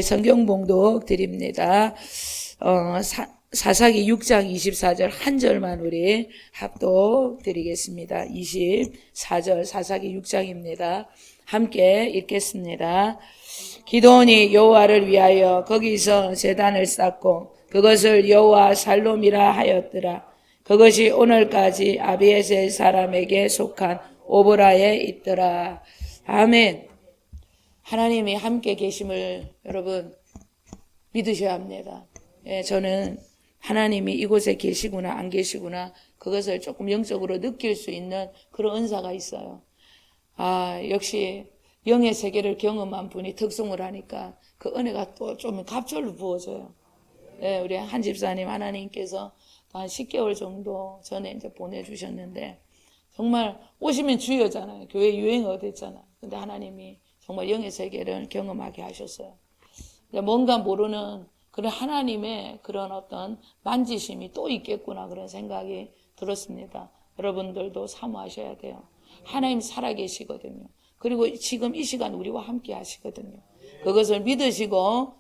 성경 봉독 드립니다. 사사기 6장 24절 한 절만 우리 합독 드리겠습니다. 24절 사사기 6장입니다. 함께 읽겠습니다. 기드온이 여호와를 위하여 거기서 제단을 쌓고 그것을 여호와 살롬이라 하였더라. 그것이 오늘까지 아비에셀 사람에게 속한 오보라에 있더라. 아멘. 하나님이 함께 계심을 여러분 믿으셔야 합니다. 예, 저는 하나님이 이곳에 계시구나 안 계시구나 그것을 조금 영적으로 느낄 수 있는 그런 은사가 있어요. 역시 영의 세계를 경험한 분이 특송을 하니까 그 은혜가 또 좀 갑절로 부어져요. 예, 우리 한 집사님 하나님께서 한 10개월 정도 전에 이제 보내주셨는데 정말 오시면 주여잖아요. 교회 유행어 됐잖아요. 근데 하나님이 정말 영의 세계를 경험하게 하셨어요. 뭔가 모르는 그런 하나님의 그런 어떤 만지심이 또 있겠구나 그런 생각이 들었습니다. 여러분들도 사모하셔야 돼요. 하나님 살아계시거든요. 그리고 지금 이 시간 우리와 함께 하시거든요. 그것을 믿으시고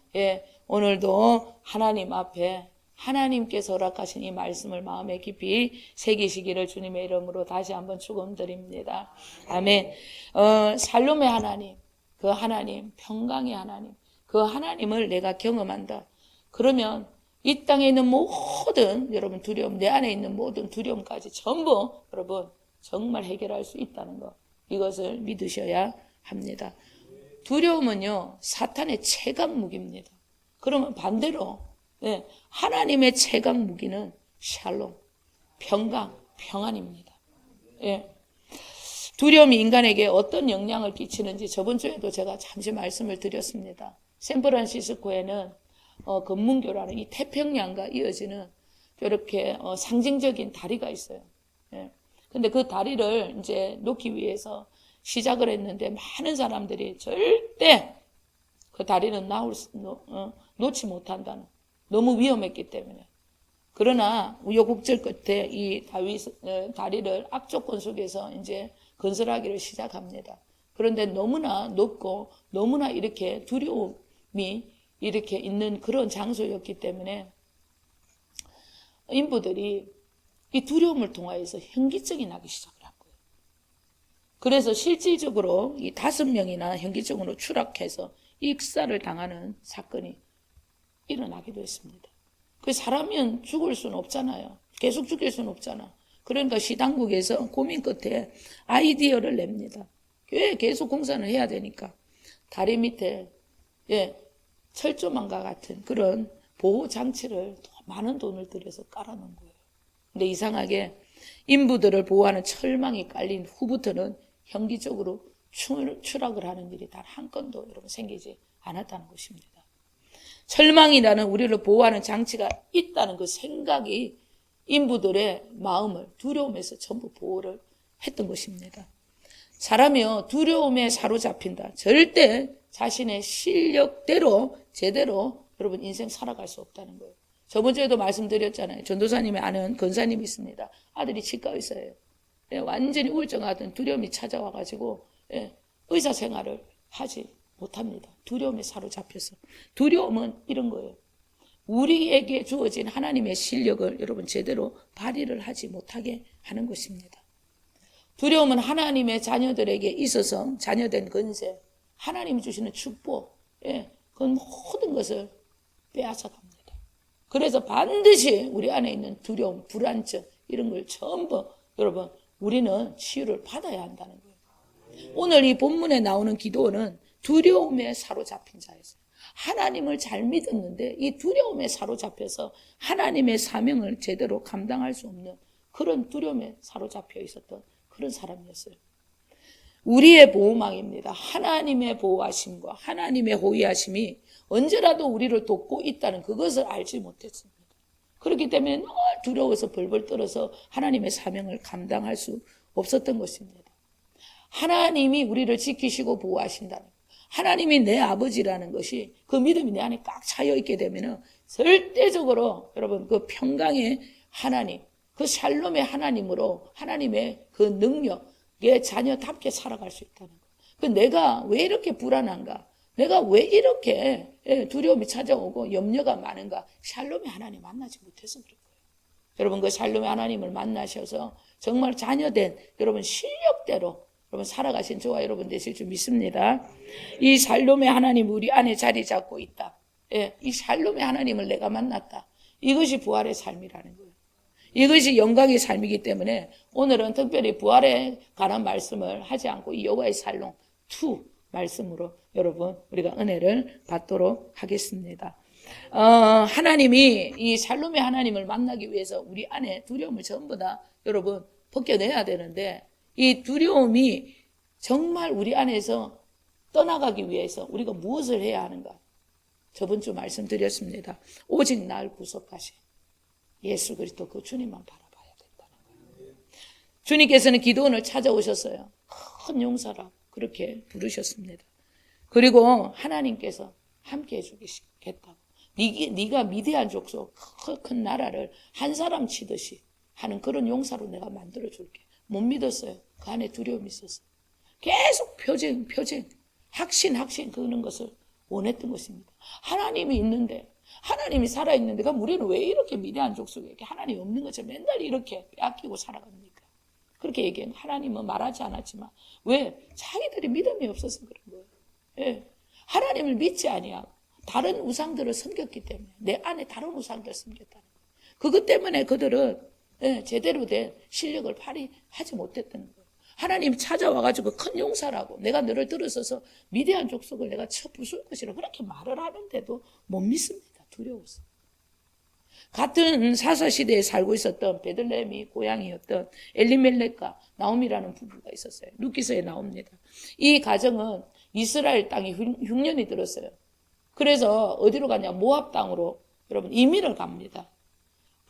오늘도 하나님 앞에 하나님께서 허락하신 이 말씀을 마음에 깊이 새기시기를 주님의 이름으로 다시 한번 축원드립니다. 아멘. 살롬의 하나님, 그 하나님, 평강의 하나님, 그 하나님을 내가 경험한다. 그러면 이 땅에 있는 모든 여러분 두려움, 내 안에 있는 모든 두려움까지 전부 여러분 정말 해결할 수 있다는 것, 이것을 믿으셔야 합니다. 두려움은요 사탄의 최강 무기입니다. 그러면 반대로 하나님의 최강 무기는 샬롬, 평강, 평안입니다. 두려움이 인간에게 어떤 영향을 끼치는지 저번 주에도 제가 잠시 말씀을 드렸습니다. 샌프란시스코에는 금문교라는 이 태평양과 이어지는 이렇게 상징적인 다리가 있어요. 근데 그 다리를 이제 놓기 위해서 시작을 했는데 많은 사람들이 절대 그 다리는 놓지 못한다는, 너무 위험했기 때문에. 그러나 우여곡절 끝에 이 다리를 악조건 속에서 이제 건설하기를 시작합니다. 그런데 너무나 높고 너무나 이렇게 두려움이 이렇게 있는 그런 장소였기 때문에 인부들이 이 두려움을 통하여서 현기증이 나기 시작을 한 거예요. 그래서 실질적으로 이 5명이나 현기증으로 추락해서 익사를 당하는 사건이 일어나기도 했습니다. 그 사람은 죽을 수는 없잖아요. 계속 죽일 수는 없잖아. 그러니까 시당국에서 고민 끝에 아이디어를 냅니다. 왜 계속 공사를 해야 되니까 다리 밑에 철조망과 같은 그런 보호 장치를 많은 돈을 들여서 깔아놓은 거예요. 근데 이상하게 인부들을 보호하는 철망이 깔린 후부터는 현기적으로 추락을 하는 일이 단 한 건도 여러분 생기지 않았다는 것입니다. 철망이라는 우리를 보호하는 장치가 있다는 그 생각이 인부들의 마음을 두려움에서 전부 보호를 했던 것입니다. 사람이요 두려움에 사로잡힌다. 절대 자신의 실력대로 제대로 여러분 인생 살아갈 수 없다는 거예요. 저번 주에도 말씀드렸잖아요. 전도사님이 아는 권사님이 있습니다. 아들이 치과 의사예요. 완전히 우울증하던 두려움이 찾아와가지고 의사 생활을 하지 못합니다. 두려움에 사로잡혀서. 두려움은 이런 거예요. 우리에게 주어진 하나님의 실력을 여러분 제대로 발휘를 하지 못하게 하는 것입니다. 두려움은 하나님의 자녀들에게 있어서 자녀된 권세, 하나님이 주시는 축복, 그 모든 것을 빼앗아갑니다. 그래서 반드시 우리 안에 있는 두려움, 불안증 이런 걸 전부 여러분 우리는 치유를 받아야 한다는 거예요. 오늘 이 본문에 나오는 기도는 두려움에 사로잡힌 자였어요. 하나님을 잘 믿었는데 이 두려움에 사로잡혀서 하나님의 사명을 제대로 감당할 수 없는 그런 두려움에 사로잡혀 있었던 그런 사람이었어요. 우리의 보호망입니다. 하나님의 보호하심과 하나님의 호위하심이 언제라도 우리를 돕고 있다는 그것을 알지 못했습니다. 그렇기 때문에 늘 두려워서 벌벌 떨어서 하나님의 사명을 감당할 수 없었던 것입니다. 하나님이 우리를 지키시고 보호하신다는 것, 하나님이 내 아버지라는 것이 그 믿음이 내 안에 꽉 차여 있게 되면 절대적으로 여러분 그 평강의 하나님, 그 샬롬의 하나님으로 하나님의 그 능력의 자녀답게 살아갈 수 있다는 것. 내가 왜 이렇게 불안한가? 내가 왜 이렇게 두려움이 찾아오고 염려가 많은가? 샬롬의 하나님 만나지 못해서 그런 거예요. 여러분 그 샬롬의 하나님을 만나셔서 정말 자녀된 여러분 실력대로 여러분 살아가신 저와 여러분 되실 줄 믿습니다. 이 샬롬의 하나님 우리 안에 자리 잡고 있다. 이 샬롬의 하나님을 내가 만났다. 이것이 부활의 삶이라는 거예요. 이것이 영광의 삶이기 때문에 오늘은 특별히 부활에 관한 말씀을 하지 않고 이 여호와의 살롱 2 말씀으로 여러분 우리가 은혜를 받도록 하겠습니다. 하나님이 이 샬롬의 하나님을 만나기 위해서 우리 안에 두려움을 전부 다 여러분 벗겨내야 되는데 이 두려움이 정말 우리 안에서 떠나가기 위해서 우리가 무엇을 해야 하는가? 저번 주 말씀드렸습니다. 오직 날 구속하신 예수 그리스도 그 주님만 바라봐야 된다는 거예요. 주님께서는 기도원을 찾아오셨어요. 큰 용사라 그렇게 부르셨습니다. 그리고 하나님께서 함께 해주겠다고. 네가 미디안 족속 큰 나라를 한 사람 치듯이 하는 그런 용사로 내가 만들어줄게. 못 믿었어요. 그 안에 두려움이 있었어요. 계속 표징 확신 그러는 것을 원했던 것입니다. 하나님이 있는데 하나님이 살아있는데 그럼 우리는 왜 이렇게 미디안 족속에게 하나님이 없는 것처럼 맨날 이렇게 빼앗기고 살아갑니까? 그렇게 얘기해요. 하나님은 말하지 않았지만 왜? 자기들이 믿음이 없어서 그런 거예요. 예. 하나님을 믿지 아니하고 다른 우상들을 섬겼기 때문에 내 안에 다른 우상들을 섬겼다는 거예요. 그것 때문에 그들은 제대로 된 실력을 발휘하지 못했다는 거예요. 하나님이 찾아와가지고 큰 용사라고 내가 너를 들어서서 미디안 족속을 내가 쳐 부술 것이라 그렇게 말을 하는데도 못 믿습니다. 두려워서. 같은 사사시대에 살고 있었던 베들레헴이 고향이었던 엘리멜렉과 나오미라는 부부가 있었어요. 룻기서에 나옵니다. 이 가정은 이스라엘 땅이 흉년이 들었어요. 그래서 어디로 가냐? 모압 땅으로 여러분 이민을 갑니다.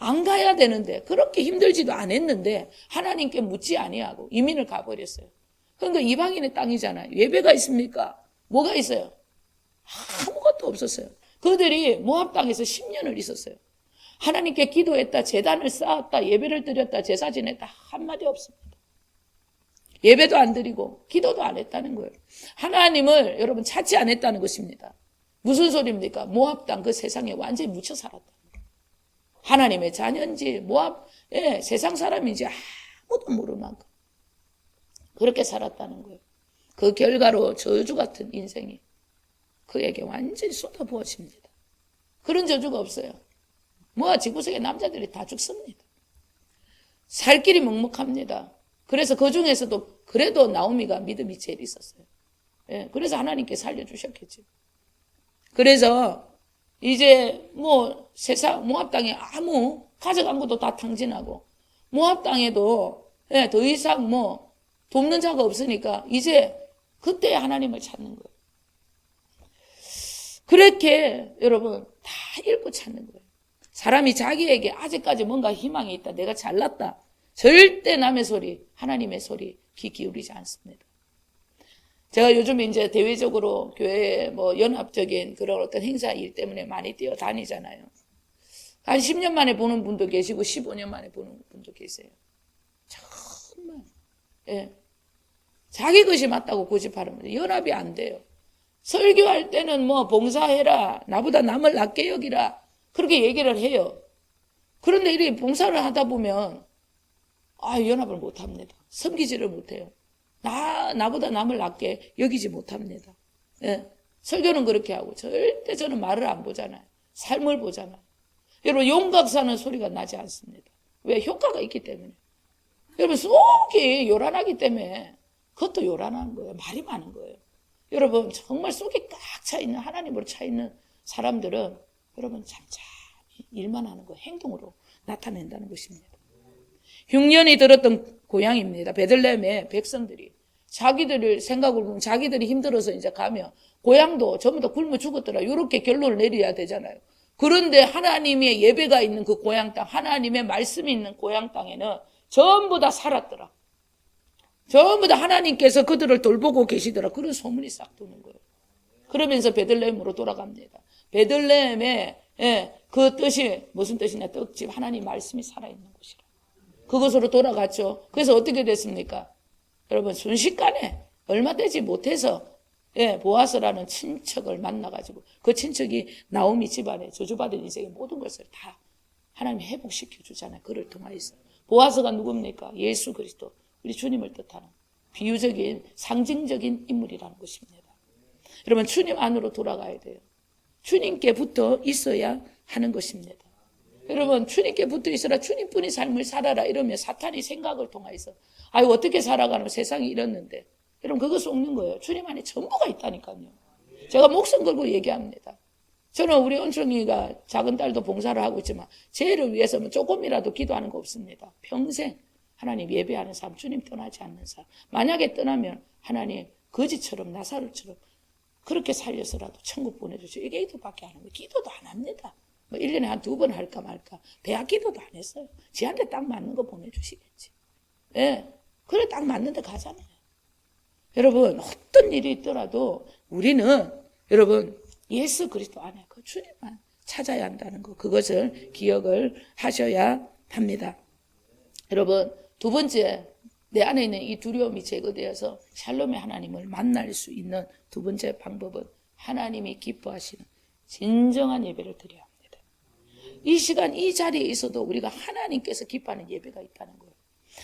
안 가야 되는데 그렇게 힘들지도 않았는데 하나님께 묻지 아니하고 이민을 가버렸어요. 그러니까 이방인의 땅이잖아요. 예배가 있습니까? 뭐가 있어요? 아무것도 없었어요. 그들이 모압 땅에서 10년을 있었어요. 하나님께 기도했다, 제단을 쌓았다, 예배를 드렸다, 제사 지냈다 한마디 없습니다. 예배도 안 드리고 기도도 안 했다는 거예요. 하나님을 여러분 찾지 않았다는 것입니다. 무슨 소리입니까? 모압 땅 그 세상에 완전히 묻혀 살았다는 거예요. 하나님의 자녀인지 모압의 세상 사람인지 아무도 모를 만큼 그렇게 살았다는 거예요. 그 결과로 저주 같은 인생이 그에게 완전히 쏟아부어집니다. 그런 저주가 없어요. 지구상의 남자들이 다 죽습니다. 살 길이 먹먹합니다. 그래서 그 중에서도 그래도 나오미가 믿음이 제일 있었어요. 그래서 하나님께 살려주셨겠죠. 그래서 이제 세상 모압 땅에 아무 가져간 것도 다 탕진하고 모압 땅에도 더 이상 돕는 자가 없으니까 이제 그때 하나님을 찾는 거예요. 그렇게 여러분 다 읽고 찾는 거예요. 사람이 자기에게 아직까지 뭔가 희망이 있다. 내가 잘났다. 절대 남의 소리, 하나님의 소리 귀 기울이지 않습니다. 제가 요즘 이제 대외적으로 교회 연합적인 그런 어떤 행사 일 때문에 많이 뛰어다니잖아요. 한 10년 만에 보는 분도 계시고 15년 만에 보는 분도 계세요. 정말 자기 것이 맞다고 고집하는 분들 연합이 안 돼요. 설교할 때는 봉사해라, 나보다 남을 낫게 여기라 그렇게 얘기를 해요. 그런데 이렇게 봉사를 하다 보면 연합을 못합니다. 섬기지를 못해요. 나보다 남을 낫게 여기지 못합니다. 설교는 그렇게 하고 절대 저는 말을 안 보잖아요. 삶을 보잖아요. 여러분 용각사는 소리가 나지 않습니다. 왜? 효과가 있기 때문에. 여러분 속이 요란하기 때문에 그것도 요란한 거예요. 말이 많은 거예요. 여러분 정말 속이 꽉 차있는 하나님으로 차있는 사람들은 여러분 잠잠히 일만 하는 거 행동으로 나타낸다는 것입니다. 흉년이 들었던 고향입니다. 베들레헴의 백성들이 자기들을 생각을 보면 자기들이 힘들어서 이제 가면 고향도 전부 다 굶어 죽었더라. 이렇게 결론을 내려야 되잖아요. 그런데 하나님의 예배가 있는 그 고향 땅, 하나님의 말씀이 있는 고향 땅에는 전부 다 살았더라. 전부 다 하나님께서 그들을 돌보고 계시더라. 그런 소문이 싹 도는 거예요. 그러면서 베들레헴으로 돌아갑니다. 베들레헴의 그 뜻이 무슨 뜻이냐? 떡집 하나님 말씀이 살아있는 곳이라. 그것으로 돌아갔죠. 그래서 어떻게 됐습니까? 여러분 순식간에 얼마 되지 못해서 예, 보아스라는 친척을 만나가지고 그 친척이 나오미 집안에 저주받은 인생의 모든 것을 다 하나님이 회복시켜 주잖아요. 그를 통하여서. 보아스가 누굽니까? 예수 그리스도, 우리 주님을 뜻하는 비유적인 상징적인 인물이라는 것입니다. 여러분, 주님 안으로 돌아가야 돼요. 주님께 붙어 있어야 하는 것입니다. 여러분, 주님께 붙어 있어라, 주님뿐이 삶을 살아라 이러면 사탄이 생각을 통해서 아유 어떻게 살아가면 세상이 이렇는데, 여러분 그거 속는 거예요. 주님 안에 전부가 있다니까요. 제가 목숨 걸고 얘기합니다. 저는 우리 은총이가 작은 딸도 봉사를 하고 있지만 쟤를 위해서는 조금이라도 기도하는 거 없습니다. 평생 하나님 예배하는 사람, 주님 떠나지 않는 사람. 만약에 떠나면 하나님 거지처럼 나사로처럼 그렇게 살려서라도 천국 보내주시오. 이게 기도밖에 안 합니다. 기도도 안 합니다. 뭐 1년에 한 2번 할까 말까. 대학 기도도 안 했어요. 지한테 딱 맞는 거 보내주시겠지. 예, 그래 딱 맞는 데 가잖아요. 여러분, 어떤 일이 있더라도 우리는 여러분 예수 그리스도 안에 그 주님만 찾아야 한다는 거, 그것을 기억을 하셔야 합니다. 여러분, 두 번째, 내 안에 있는 이 두려움이 제거되어서 샬롬의 하나님을 만날 수 있는 두 번째 방법은 하나님이 기뻐하시는 진정한 예배를 드려야 합니다. 이 시간 이 자리에 있어도 우리가 하나님께서 기뻐하는 예배가 있다는 거예요.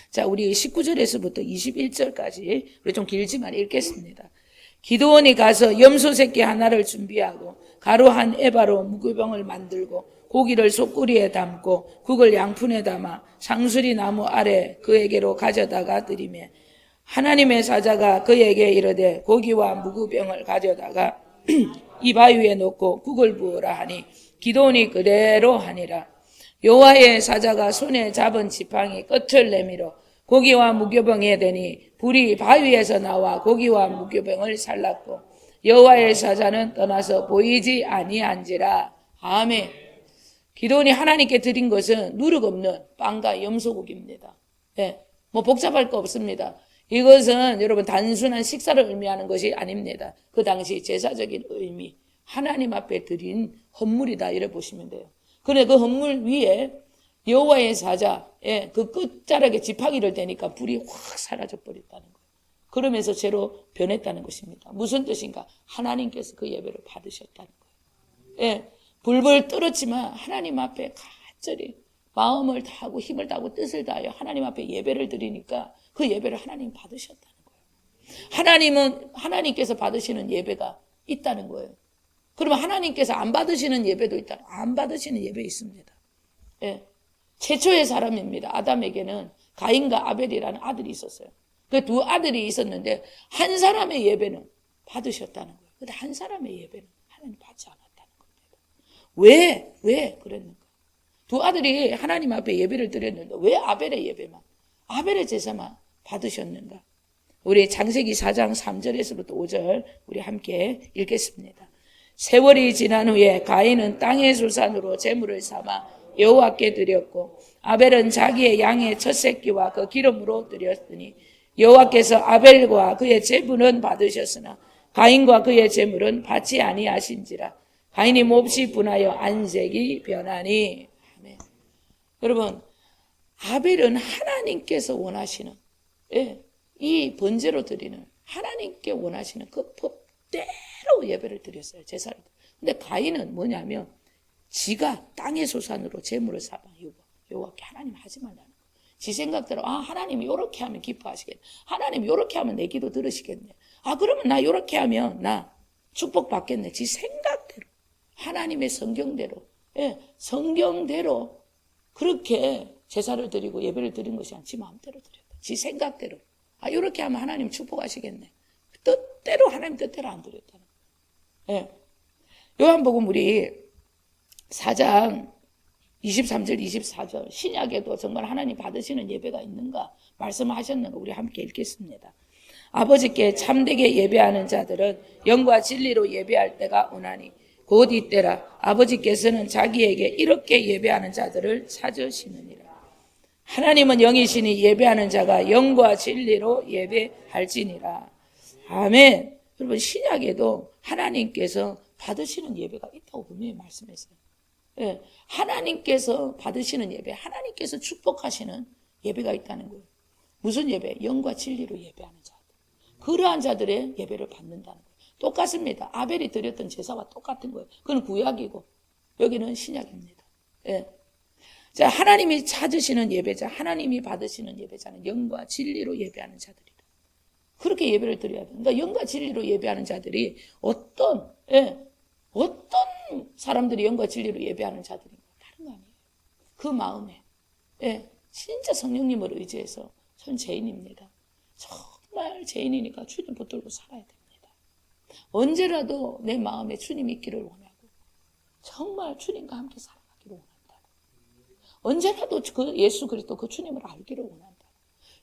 자, 우리 19절에서부터 21절까지 우리 좀 길지만 읽겠습니다. 기드온이 가서 염소 새끼 하나를 준비하고 가루 한 에바로 무교병을 만들고 고기를 솥구리에 담고 국을 양푼에 담아 상수리 나무 아래 그에게로 가져다가 드리매 하나님의 사자가 그에게 이르되 고기와 무교병을 가져다가 이 바위에 놓고 국을 부으라 하니 기드온이 그대로 하니라. 여호와의 사자가 손에 잡은 지팡이 끝을 내밀어 고기와 무교병에 대니 불이 바위에서 나와 고기와 무교병을 살랐고 여호와의 사자는 떠나서 보이지 아니한지라. 아멘. 기드온이 하나님께 드린 것은 누룩 없는 빵과 염소고기입니다. 예, 뭐 복잡할 거 없습니다. 이것은 여러분 단순한 식사를 의미하는 것이 아닙니다. 그 당시 제사적인 의미, 하나님 앞에 드린 헌물이다 이래 보시면 돼요. 그런데 그 헌물 위에 여호와의 사자의 그 끝자락에 지팡이를 대니까 불이 확 사라져 버렸다는 거예요. 그러면서 죄로 변했다는 것입니다. 무슨 뜻인가? 하나님께서 그 예배를 받으셨다는 거예요. 예, 불불 떨었지만 하나님 앞에 간절히 마음을 다하고 힘을 다하고 뜻을 다하여 하나님 앞에 예배를 드리니까 그 예배를 하나님 받으셨다는 거예요. 하나님께서 받으시는 예배가 있다는 거예요. 그러면 하나님께서 안 받으시는 예배도 있다. 안 받으시는 예배 있습니다. 예. 최초의 사람입니다. 아담에게는 가인과 아벨이라는 아들이 있었어요. 그 두 아들이 있었는데 한 사람의 예배는 받으셨다는 거예요. 근데 한 사람의 예배는 하나님 받지 않았다는 겁니다. 왜 그랬는가? 두 아들이 하나님 앞에 예배를 드렸는데 왜 아벨의 예배만, 아벨의 제사만 받으셨는가? 우리 창세기 4장 3절에서부터 5절 우리 함께 읽겠습니다. 세월이 지난 후에 가인은 땅의 소산으로 제물을 삼아 여호와께 드렸고 아벨은 자기의 양의 첫 새끼와 그 기름으로 드렸으니 여호와께서 아벨과 그의 제물은 받으셨으나 가인과 그의 제물은 받지 아니하신지라. 가인이 몹시 분하여 안색이 변하니. 아멘. 여러분, 아벨은 하나님께서 원하시는, 예, 이 번제로 드리는 하나님께 원하시는 그 법대로 예배를 드렸어요. 제사를. 근데 가인은 뭐냐면 지가 땅의 소산으로 제물을 삼아 여호와께 하나님 하지 말라는 거예요. 지 생각대로 하나님이 요렇게 하면 기뻐하시겠네. 하나님이 요렇게 하면 내 기도 들으시겠네. 그러면 나 요렇게 하면 나 축복받겠네. 지 생각대로 하나님의 성경대로, 예, 성경대로 그렇게 제사를 드리고 예배를 드린 것이 아니라 지 마음대로 드렸다. 지 생각대로 요렇게 하면 하나님 축복하시겠네. 뜻대로 하나님 뜻대로 안 드렸다는 거예요. 예. 요한복음 우리 4장 23절 24절 신약에도 정말 하나님 받으시는 예배가 있는가 말씀하셨는가 우리 함께 읽겠습니다. 아버지께 참되게 예배하는 자들은 영과 진리로 예배할 때가 오나니 곧 이때라. 아버지께서는 자기에게 이렇게 예배하는 자들을 찾으시느니라. 하나님은 영이시니 예배하는 자가 영과 진리로 예배할지니라. 아멘. 여러분, 신약에도 하나님께서 받으시는 예배가 있다고 분명히 말씀했어요. 예, 하나님께서 받으시는 예배, 하나님께서 축복하시는 예배가 있다는 거예요. 무슨 예배? 영과 진리로 예배하는 자들. 그러한 자들의 예배를 받는다는 거예요. 똑같습니다. 아벨이 드렸던 제사와 똑같은 거예요. 그건 구약이고 여기는 신약입니다. 예. 자, 하나님이 찾으시는 예배자, 하나님이 받으시는 예배자는 영과 진리로 예배하는 자들이다. 그렇게 예배를 드려야 돼요. 그러니까 영과 진리로 예배하는 자들이 어떤 사람들이 영과 진리로 예배하는 자들인가? 다른 거 아니에요. 그 마음에, 진짜 성령님을 의지해서 전 죄인입니다. 정말 죄인이니까 주님 붙들고 살아야 됩니다. 언제라도 내 마음에 주님 있기를 원하고 정말 주님과 함께 살아가기를 원한다. 언제라도 그 예수 그리스도 그 주님을 알기를 원한다.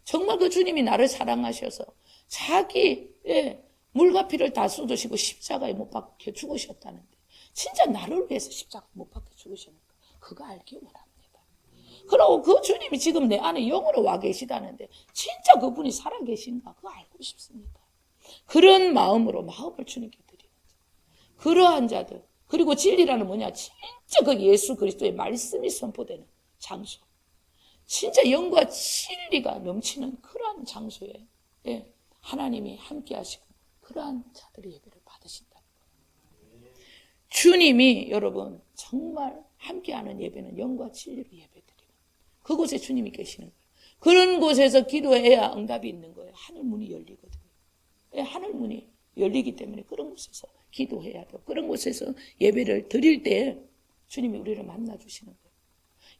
정말 그 주님이 나를 사랑하셔서 자기 물과 피를 다 쏟으시고 십자가에 못 박혀 죽으셨다는데 진짜 나를 위해서 십자가에 못 박혀 죽으셨는가? 그거 알기 원합니다. 그리고 그 주님이 지금 내 안에 영으로 와 계시다는데 진짜 그분이 살아계신가? 그거 알고 싶습니다. 그런 마음으로 마음을 주님께 드리는 자. 그러한 자들. 그리고 진리라는 뭐냐? 진짜 그 예수 그리스도의 말씀이 선포되는 장소. 진짜 영과 진리가 넘치는 그러한 장소에 하나님이 함께 하시고 그러한 자들의 예배를 받으신다는 거예요. 주님이 여러분 정말 함께하는 예배는 영과 진리로 예배드리는 그곳에 주님이 계시는 거예요. 그런 곳에서 기도해야 응답이 있는 거예요. 하늘 문이 열리거든요. 하늘 문이 열리기 때문에 그런 곳에서 기도해야 돼요. 그런 곳에서 예배를 드릴 때 주님이 우리를 만나주시는 거예요.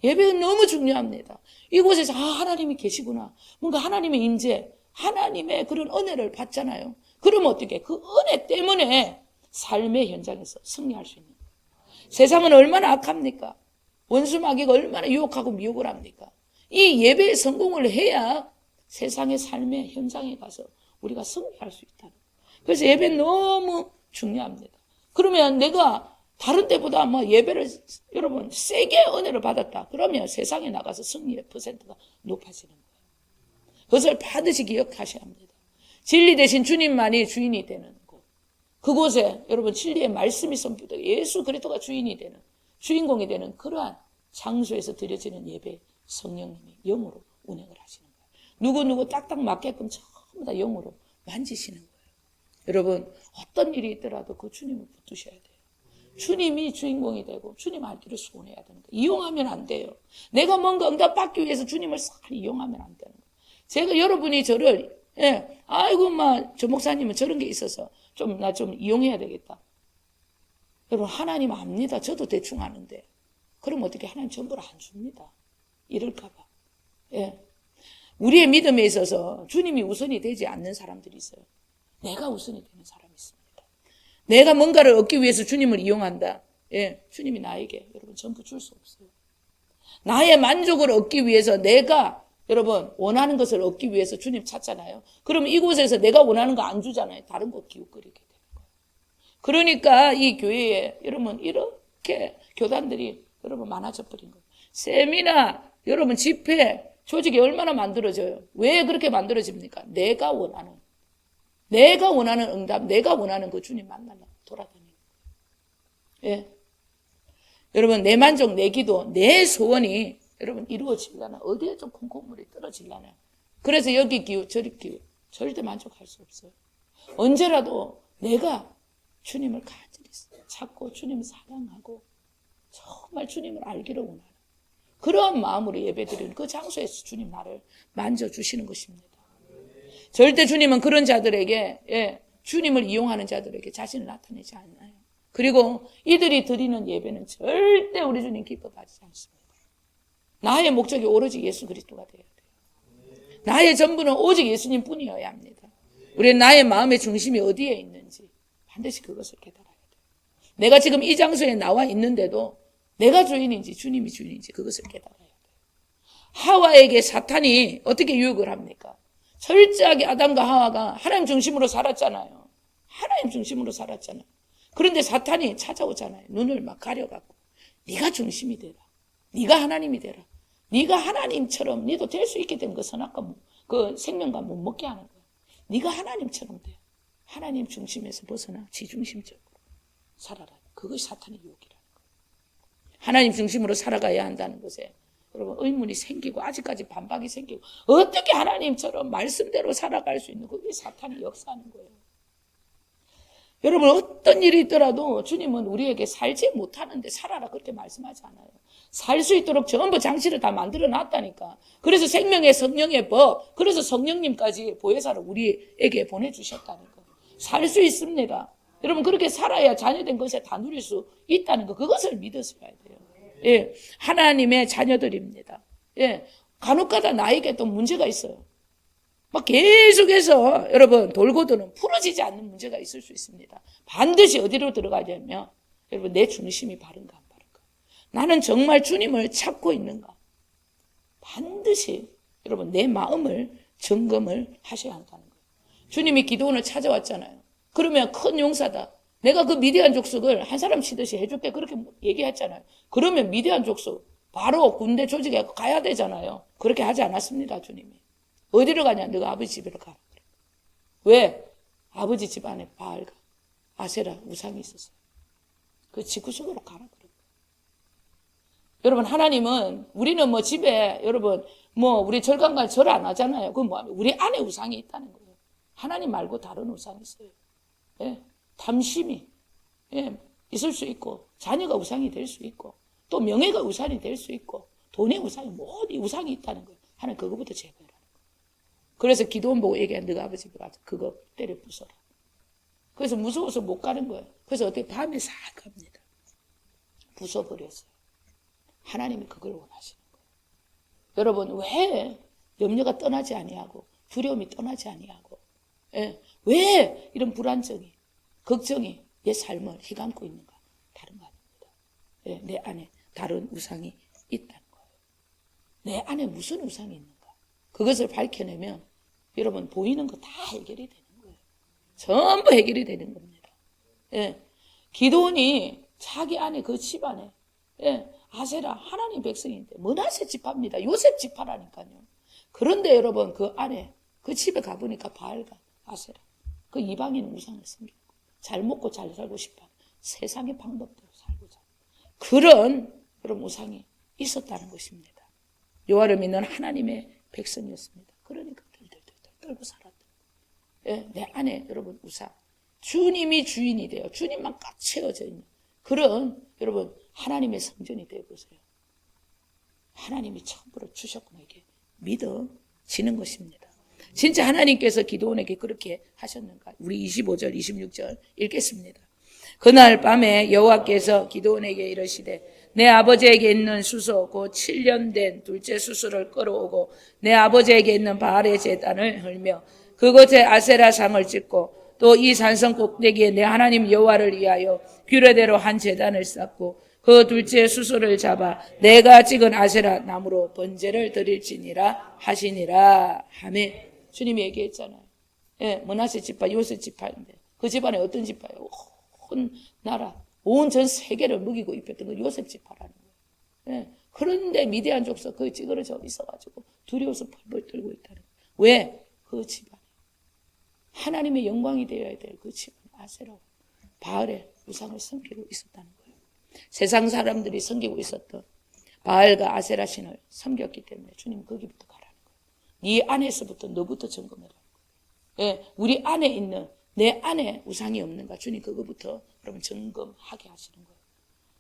예배는 너무 중요합니다. 이곳에서 하나님이 계시구나. 뭔가 하나님의 임재, 하나님의 그런 은혜를 받잖아요. 그러면 어떻게? 그 은혜 때문에 삶의 현장에서 승리할 수 있는 거예요. 세상은 얼마나 악합니까? 원수 마귀가 얼마나 유혹하고 미혹을 합니까? 이 예배에 성공을 해야 세상의 삶의 현장에 가서 우리가 승리할 수 있다는 거예요. 그래서 예배는 너무 중요합니다. 그러면 내가 다른 때보다 예배를 여러분 세게 은혜를 받았다. 그러면 세상에 나가서 승리의 퍼센트가 높아지는 거예요. 그것을 반드시 기억하셔야 합니다. 진리 대신 주님만이 주인이 되는 곳. 그곳에 여러분 진리의 말씀이 선포되고 예수 그리스도가 주인이 되는 주인공이 되는 그러한 장소에서 드려지는 예배 성령님이 영으로 운행을 하시는 거예요. 누구 딱딱 맞게끔 전부 다 영으로 만지시는 거예요. 여러분 어떤 일이 있더라도 그 주님을 붙드셔야 돼요. 주님이 주인공이 되고 주님 알기를 소원해야 되는 거예요. 이용하면 안 돼요. 내가 뭔가 응답받기 위해서 주님을 싹 이용하면 안 되는 거예요. 제가 여러분이 저를 아이고 저 목사님은 저런 게 있어서 나 좀 이용해야 되겠다. 여러분 하나님 압니다. 저도 대충 아는데 그럼 어떻게 하나님 전부를 안 줍니다. 이럴까 봐. 우리의 믿음에 있어서 주님이 우선이 되지 않는 사람들이 있어요. 내가 우선이 되는 사람이 있습니다. 내가 뭔가를 얻기 위해서 주님을 이용한다. 주님이 나에게 여러분 전부 줄 수 없어요. 나의 만족을 얻기 위해서 내가 여러분 원하는 것을 얻기 위해서 주님 찾잖아요. 그러면 이곳에서 내가 원하는 거 안 주잖아요. 다른 곳 기웃거리게 되는 거예요. 그러니까 이 교회에 여러분 이렇게 교단들이 여러분 많아져 버린 거예요. 세미나 여러분 집회 조직이 얼마나 만들어져요. 왜 그렇게 만들어집니까? 내가 원하는 응답, 내가 원하는 그 주님 만나려고 돌아다니는 거예요. 여러분 내 만족, 내 기도, 내 소원이 여러분 이루어지려나 어디에 좀 콩콩물이 떨어지려나. 그래서 여기 기우 저리 기우 절대 만족할 수 없어요. 언제라도 내가 주님을 간절히 찾고 주님을 사랑하고 정말 주님을 알기를 원하는 그런 마음으로 예배드리는 그 장소에서 주님 나를 만져주시는 것입니다. 절대 주님은 그런 자들에게 주님을 이용하는 자들에게 자신을 나타내지 않아요. 그리고 이들이 드리는 예배는 절대 우리 주님 기뻐하지 않습니다. 나의 목적이 오로지 예수 그리스도가 되어야 돼요. 나의 전부는 오직 예수님 뿐이어야 합니다. 우리는 나의 마음의 중심이 어디에 있는지 반드시 그것을 깨달아야 돼요. 내가 지금 이 장소에 나와 있는데도 내가 주인인지 주님이 주인인지 그것을 깨달아야 돼요. 하와에게 사탄이 어떻게 유혹을 합니까? 철저하게 아담과 하와가 하나님 중심으로 살았잖아요. 하나님 중심으로 살았잖아요. 그런데 사탄이 찾아오잖아요. 눈을 막 가려갖고 네가 중심이 되라. 네가 하나님이 되라. 네가 하나님처럼 너도 될 수 있게 된 그 선악과 그 생명과 못 먹게 하는 거야. 네가 하나님처럼 돼. 하나님 중심에서 벗어나 지중심적으로 살아라. 그것이 사탄의 유혹이라는 거예요. 하나님 중심으로 살아가야 한다는 것에 여러분 의문이 생기고 아직까지 반박이 생기고 어떻게 하나님처럼 말씀대로 살아갈 수 있는 그게 사탄이 역사하는 거예요. 여러분 어떤 일이 있더라도 주님은 우리에게 살지 못하는데 살아라 그렇게 말씀하지 않아요. 살 수 있도록 전부 장치를 다 만들어 놨다니까. 그래서 생명의 성령의 법, 그래서 성령님까지 보혜사를 우리에게 보내주셨다니까. 살 수 있습니다. 여러분 그렇게 살아야 자녀된 것에 다 누릴 수 있다는 거, 그것을 믿으셔야 돼요. 예, 하나님의 자녀들입니다. 예, 간혹가다 나에게 또 문제가 있어요. 막 계속해서 여러분 돌고 도는 풀어지지 않는 문제가 있을 수 있습니다. 반드시 어디로 들어가야 되냐면 여러분 내 중심이 바른가 안 바른가. 나는 정말 주님을 찾고 있는가. 반드시 여러분 내 마음을 점검을 하셔야 한다는 거예요. 주님이 기도원을 찾아왔잖아요. 그러면 큰 용사다. 내가 그 미디안 족속을 한 사람 치듯이 해줄게 그렇게 얘기했잖아요. 그러면 미디안 족속 바로 군대 조직에 가야 되잖아요. 그렇게 하지 않았습니다. 주님이. 어디로 가냐? 너가 아버지 집으로 가라. 왜? 아버지 집 안에 바알과 아세라 우상이 있었어요. 그 집구석으로 가라. 여러분 하나님은 우리는 뭐 집에 여러분 뭐 우리 절간간 절 안 하잖아요. 그건 뭐하면 우리 안에 우상이 있다는 거예요. 하나님 말고 다른 우상이 있어요. 예, 탐심이 있을 수 있고 자녀가 우상이 될 수 있고 또 명예가 우상이 될 수 있고 돈의 우상이 모든 우상이 있다는 거예요. 하나님 그거부터 제거해라. 그래서 기도원 보고 얘기해. 너가 아버지 집에 가서 그거 때려 부숴라. 그래서 무서워서 못 가는 거예요. 그래서 어떻게 밤에 싹 갑니다. 부숴버렸어요. 하나님이 그걸 원하시는 거예요. 여러분 왜 염려가 떠나지 아니하고 두려움이 떠나지 아니하고 왜 이런 불안정이 걱정이 내 삶을 휘감고 있는가? 다른 거 아닙니다. 내 안에 다른 우상이 있다는 거예요. 내 안에 무슨 우상이 있는가? 그것을 밝혀내면 여러분 보이는 거 다 해결이 되는 거예요. 전부 해결이 되는 겁니다. 기도원이 자기 안에 그 집안에 아세라 하나님 백성인데 므낫세 지파입니다. 요셉 지파라니까요. 그런데 여러분 그 안에 그 집에 가보니까 바알과 아세라 그 이방인 우상을 섬기고 잘 먹고 잘 살고 싶어 세상의 방법대로 살고자 그런 여러분 우상이 있었다는 것입니다. 여호와를 믿는 하나님의 백성이었습니다. 그러니까 덜덜덜 떨고 살았다. 내 안에 여러분 우상 주님이 주인이 되어 주님만 꽉 채워져 있는 그런 여러분 하나님의 성전이 되어보세요. 하나님이 처음으로 주셨구나 이게 믿어지는 것입니다. 진짜 하나님께서 기도원에게 그렇게 하셨는가? 우리 25절 26절 읽겠습니다. 그날 밤에 여호와께서 기도원에게 이르시되 내 아버지에게 있는 수소 곧 7년 된 둘째 수소를 끌어오고 내 아버지에게 있는 바알의 제단을 헐며 그곳에 아세라상을 찍고 또 이 산성 꼭대기에 내 하나님 여호와를 위하여 규례대로 한 제단을 쌓고 그 둘째 수소를 잡아 내가 찍은 아세라 나무로 번제를 드릴지니라 하시니라. 아멘. 주님이 얘기했잖아요. 므낫세 지파 요셉 지파인데 그 집안에 어떤 지파예요? 온 나라 온 전 세계를 먹이고 입혔던 그 요셉 지파라는 거예요. 그런데 미디안 족속 거기 찌그러져 있어가지고 두려워서 펄펄 떨고 있다는 거예요. 왜? 그 집안에 하나님의 영광이 되어야 될 그 집안에 아세라 바알의 우상을 섬기고 있었다는 거예요. 세상 사람들이 섬기고 있었던 바알과 아세라 신을 섬겼기 때문에 주님 거기부터 가라는 거예요. 네 안에서부터 너부터 점검해라. 우리 안에 있는 내 안에 우상이 없는가 주님 그거부터 여러분 점검하게 하시는 거예요.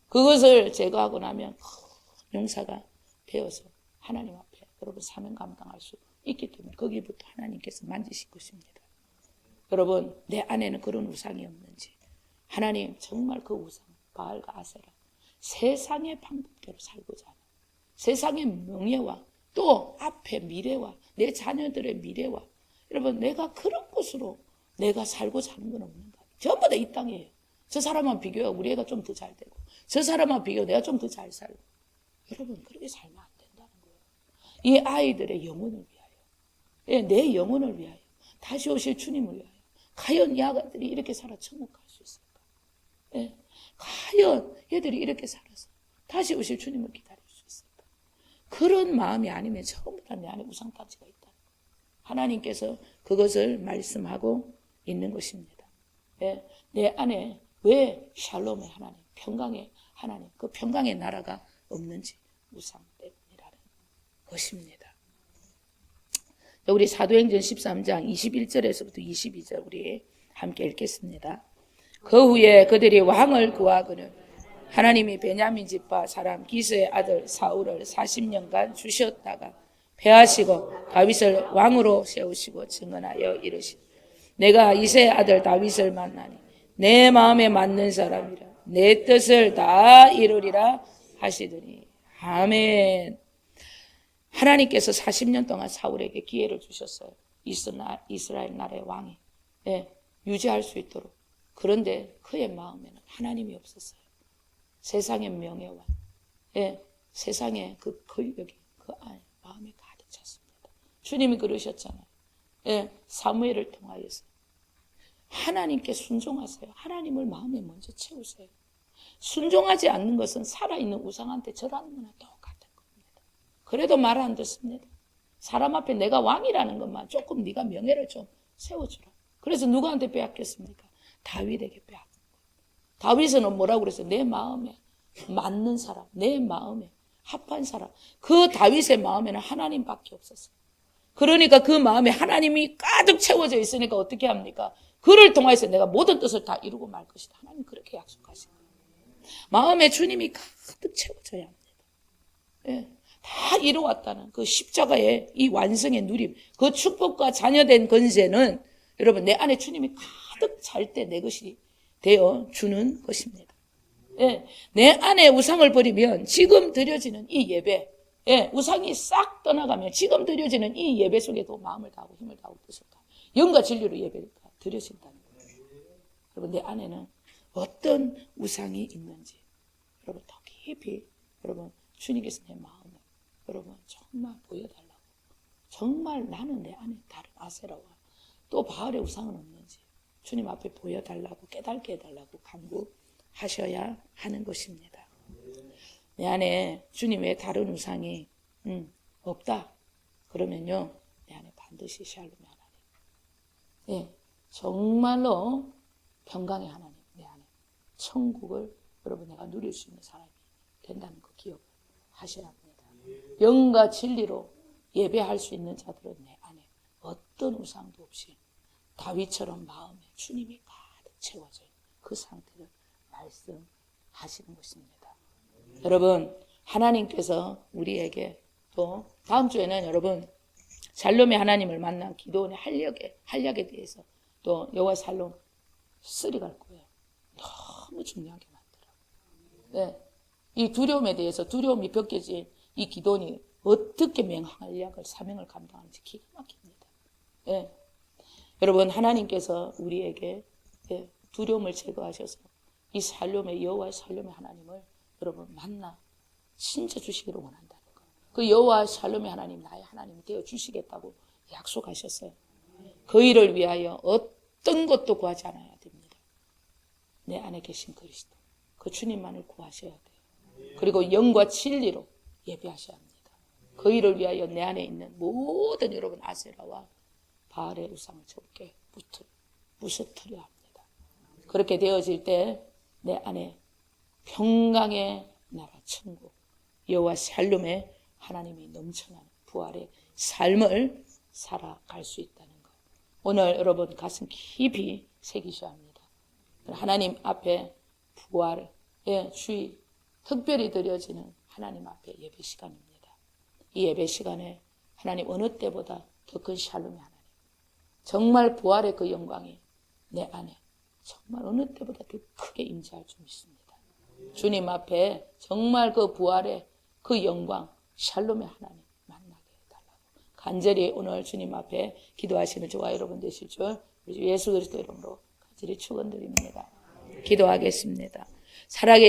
그것을 제거하고 나면 용사가 되어서 하나님 앞에 여러분 사명 감당할 수 있기 때문에 거기부터 하나님께서 만지실 것입니다. 여러분 내 안에는 그런 우상이 없는지 하나님 정말 그 우상 바알과 아세라 세상의 방법대로 살고자 하는 세상의 명예와 또 앞의 미래와 내 자녀들의 미래와 여러분 내가 그런 곳으로 내가 살고자 하는 건 없는가? 전부 다 이 땅이에요. 저 사람만 비교하고 우리 애가 좀 더 잘 되고 저 사람만 비교하고 내가 좀 더 잘 살고 여러분 그렇게 살면 안 된다는 거예요. 이 아이들의 영혼을 위하여 내 영혼을 위하여 다시 오실 주님을 위하여 과연 이 아가들이 이렇게 살아 천국 갈 수 있을까? 과연 얘들이 이렇게 살아서 다시 오실 주님을 기다릴 수 있을까? 그런 마음이 아니면 전부 다 내 안에 우상따지가 있다. 하나님께서 그것을 말씀하고 있는 것입니다. 내 안에 왜 샬롬의 하나님, 평강의 하나님, 그 평강의 나라가 없는지 우상 때문이라는 것입니다. 우리 사도행전 13장 21절에서부터 22절 우리 함께 읽겠습니다. 그 후에 그들이 왕을 구하거늘 하나님이 베냐민 지파 사람 기스의 아들 사울을 40년간 주셨다가 패하시고 다윗을 왕으로 세우시고 증언하여 이르시되 내가 이새의 아들 다윗을 만나니 내 마음에 맞는 사람이라 내 뜻을 다 이루리라 하시더니 아멘. 하나님께서 40년 동안 사울에게 기회를 주셨어요. 이스라엘 나라의 왕이 유지할 수 있도록. 그런데 그의 마음에는 하나님이 없었어요. 세상의 명예와 세상의 그 권력이 그 안에 마음에 가득 찼습니다. 주님이 그러셨잖아요. 사무엘을 통하여서 하나님께 순종하세요. 하나님을 마음에 먼저 채우세요. 순종하지 않는 것은 살아있는 우상한테 절하는 거나 똑같은 겁니다. 그래도 말 안 듣습니다. 사람 앞에 내가 왕이라는 것만 조금 네가 명예를 좀 세워주라. 그래서 누구한테 빼앗겼습니까? 다윗에게 빼앗긴 거예요. 다윗은 뭐라고 그랬어요? 내 마음에 맞는 사람, 내 마음에 합한 사람. 그 다윗의 마음에는 하나님밖에 없었어요. 그러니까 그 마음에 하나님이 가득 채워져 있으니까 어떻게 합니까? 그를 통해서 내가 모든 뜻을 다 이루고 말 것이다. 하나님 그렇게 약속하신 거예요. 마음에 주님이 가득 채워져야 합니다. 다 이루어왔다는 그 십자가의 이 완성의 누림, 그 축복과 자녀된 건세는 여러분 내 안에 주님이 가득 찰 때 내 것이 되어 주는 것입니다. 내 안에 우상을 버리면 지금 드려지는 이 예배, 우상이 싹 떠나가면 지금 드려지는 이 예배 속에도 마음을 다하고 힘을 다하고 뜻을 다하고 영과 진리로 예배가 드려진다는 거예요. 여러분 내 안에는 어떤 우상이 있는지 여러분 더 깊이 여러분 주님께서 내 마음을 여러분 정말 보여달라고, 정말 나는 내 안에 다른 아세라와 또 바알의 우상은 없는지 주님 앞에 보여달라고 깨닫게 해달라고 간구하셔야 하는 것입니다. 내 안에 주님의 다른 우상이 없다 그러면요 내 안에 반드시 샬롬의 하나님, 정말로 평강의 하나님, 내 안에 천국을 여러분 내가 누릴 수 있는 사람이 된다는 거 기억을 하셔야 합니다. 영과 진리로 예배할 수 있는 자들은 내 안에 어떤 우상도 없이 다윗처럼 마음에 주님이 가득 채워져 있는 그 상태를 말씀하시는 것입니다. 여러분 하나님께서 우리에게 또 다음 주에는 여러분 샬롬의 하나님을 만난 기도원의 한력에 대해서 또 여호와 샬롬 3 갈 거예요. 너무 중요하게 만들어요. 이 두려움에 대해서 두려움이 벗겨진 이 기도원이 어떻게 맹활약을 사명을 감당하는지 기가 막힙니다. 여러분 하나님께서 우리에게 두려움을 제거하셔서 이 샬롬의 여호와의 샬롬의 하나님을 여러분 만나 진짜 주시기를 원한다는 거. 그 여호와 샬롬의 하나님 나의 하나님이 되어 주시겠다고 약속하셨어요. 그 일을 위하여 어떤 것도 구하지 않아야 됩니다. 내 안에 계신 그리스도 그 주님만을 구하셔야 돼요. 그리고 영과 진리로 예배하셔야 합니다. 그 일을 위하여 내 안에 있는 모든 여러분 아세라와 바알의 우상을 적게 부서뜨려 합니다. 그렇게 되어질 때 내 안에 평강의 나라 천국 여호와 샬롬의 하나님이 넘쳐나는 부활의 삶을 살아갈 수 있다는 것. 오늘 여러분 가슴 깊이 새기셔야 합니다. 하나님 앞에 부활의 주의 특별히 드려지는 하나님 앞에 예배 시간입니다. 이 예배 시간에 하나님 어느 때보다 더 큰 샬롬의 하나님, 정말 부활의 그 영광이 내 안에 정말 어느 때보다 더 크게 임재할 줄 믿습니다. 주님 앞에 정말 그 부활의 그 영광, 샬롬의 하나님 만나게 해달라고 간절히 오늘 주님 앞에 기도하시는 저와 여러분 되실 줄 예수 그리스도 이름으로 간절히 축원드립니다. 기도하겠습니다. 살아계신